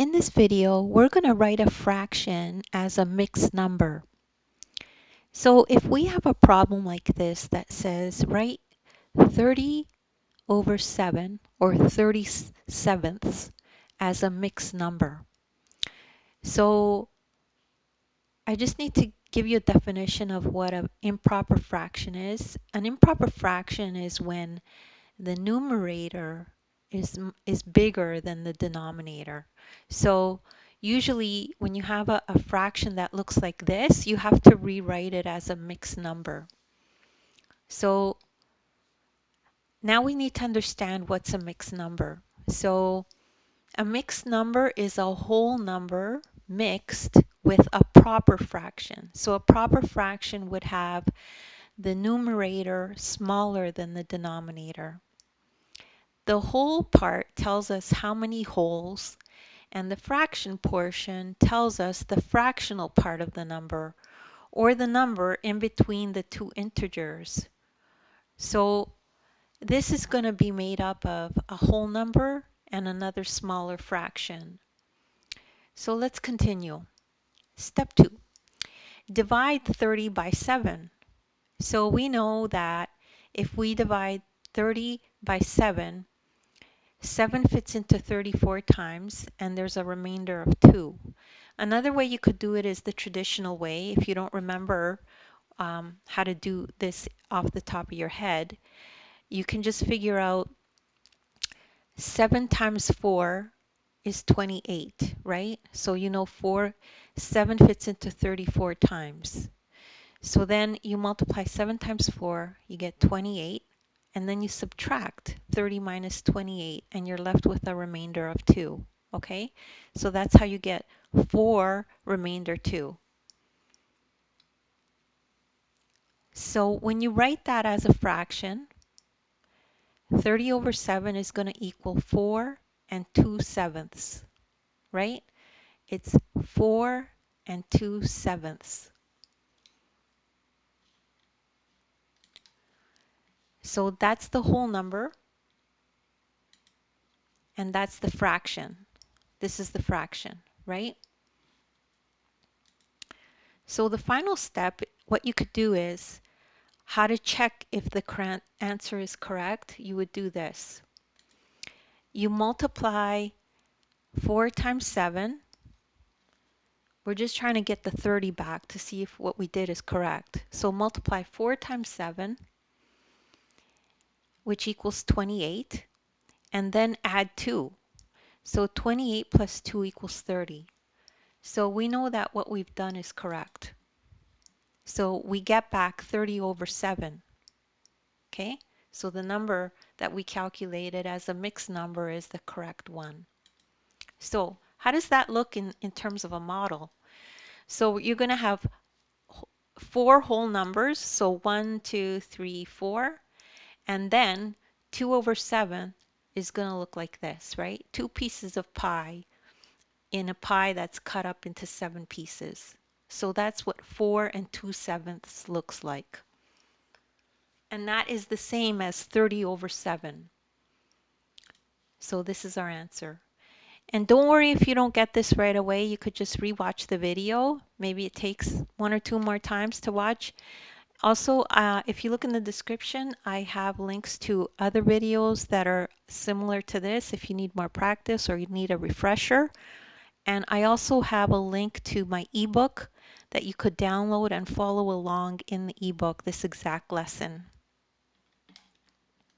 In this video, we're going to write a fraction as a mixed number. So if we have a problem like this that says write 30 over 7 or 30/7 as a mixed number. So I just need to give you a definition of what an improper fraction is. An improper fraction is when the numerator is bigger than the denominator. So usually when you have a fraction that looks like this, you have to rewrite it as a mixed number. So now we need to understand what's a mixed number. So a mixed number is a whole number mixed with a proper fraction. So a proper fraction would have the numerator smaller than the denominator. The whole part tells us how many wholes, and the fraction portion tells us the fractional part of the number, or the number in between the two integers. So this is going to be made up of a whole number and another smaller fraction. So let's continue. Step 2. Divide 30 by 7. So we know that if we divide 30 by 7, 7 fits into 34 times, and there's a remainder of 2. Another way you could do it is the traditional way. If you don't remember how to do this off the top of your head, you can just figure out 7 times 4 is 28, right? So you know 7 fits into 34 times. So then you multiply 7 times 4, you get 28. And then you subtract 30 minus 28, and you're left with a remainder of 2. Okay? So that's how you get 4 remainder 2. So when you write that as a fraction, 30 over 7 is going to equal 4 and 2/7, right? It's 4 and 2/7. So that's the whole number, and that's the fraction. This is the fraction, right? So the final step, what you could do is how to check if the correct answer is correct. You would do this. You multiply 4 times 7. We're just trying to get the 30 back to see if what we did is correct. So multiply 4 times 7, which equals 28, and then add 2. So 28 plus 2 equals 30. So we know that what we've done is correct. So we get back 30 over 7. Okay? So the number that we calculated as a mixed number is the correct one. So how does that look in terms of a model? So you're going to have 4 whole numbers. So 1, 2, 3, 4. And then 2 over 7 is going to look like this, right? 2 pieces of pie in a pie that's cut up into 7 pieces. So that's what 4 and 2/7 looks like. And that is the same as 30 over 7. So this is our answer. And don't worry if you don't get this right away. You could just rewatch the video. Maybe it takes 1 or 2 more times to watch. Also, if you look in the description, I have links to other videos that are similar to this if you need more practice or you need a refresher. And I also have a link to my ebook that you could download and follow along in the ebook, this exact lesson.